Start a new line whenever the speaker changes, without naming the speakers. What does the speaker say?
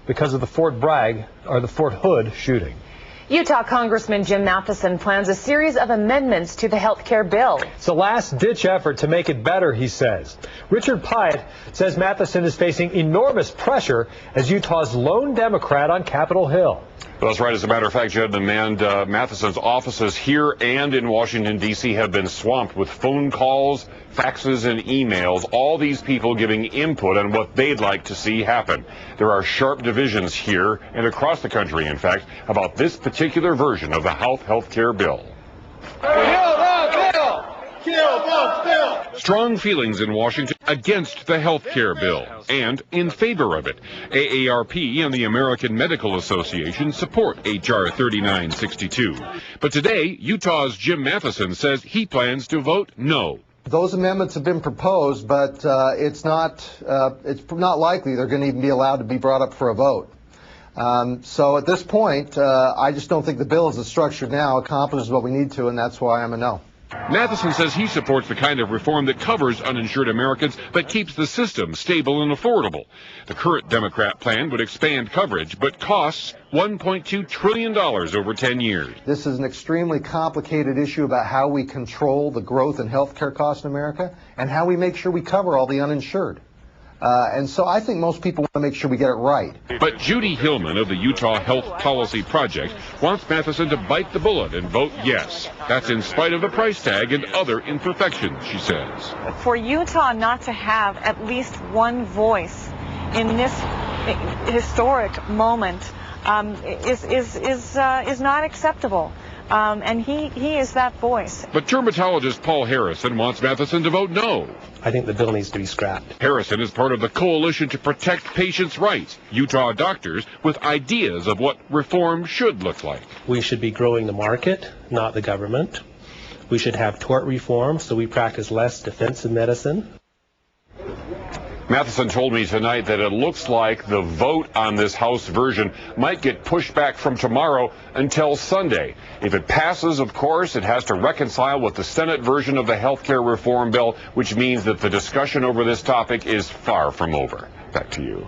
because of the Fort Hood shooting.
Utah Congressman Jim Matheson plans a series of amendments to the health care bill.
It's a last-ditch effort to make it better, he says. Richard Pyatt says Matheson is facing enormous pressure as Utah's lone Democrat on Capitol Hill.
Well, that's right. As a matter of fact, Jed and Matheson's offices here and in Washington, D.C. have been swamped with phone calls, faxes, and emails, all these people giving input on what they'd like to see happen. There are sharp divisions here and across the country, in fact, about this particular version of the health care bill.
Kill the bill! Kill the bill!
Strong feelings in Washington against the health care bill and in favor of it. AARP and the American Medical Association support H.R. 3962. But today, Utah's Jim Matheson says he plans to vote no.
Those amendments have been proposed, but it's not likely they're going to even be allowed to be brought up for a vote. So at this point, I just don't think the bill as it's structured now accomplishes what we need to, and that's why I'm a no.
Matheson says he supports the kind of reform that covers uninsured Americans but keeps the system stable and affordable. The current Democrat plan would expand coverage but costs $1.2 trillion over 10 years.
This is an extremely complicated issue about how we control the growth in health care costs in America and how we make sure we cover all the uninsured. And so I think most people want to make sure we get it right.
But Judy Hillman of the Utah Health Policy Project wants Matheson to bite the bullet and vote yes. That's in spite of the price tag and other imperfections, she says.
For Utah not to have at least one voice in this historic moment is not acceptable. And he is that voice.
But dermatologist Paul Harrison wants Matheson to vote no.
I think the bill needs to be scrapped.
Harrison is part of the Coalition to Protect Patients' Rights, Utah doctors with ideas of what reform should look like.
We should be growing the market, not the government. We should have tort reform so we practice less defensive medicine.
Matheson told me tonight that it looks like the vote on this House version might get pushed back from tomorrow until Sunday. If it passes, of course, it has to reconcile with the Senate version of the health care reform bill, which means that the discussion over this topic is far from over. Back to you.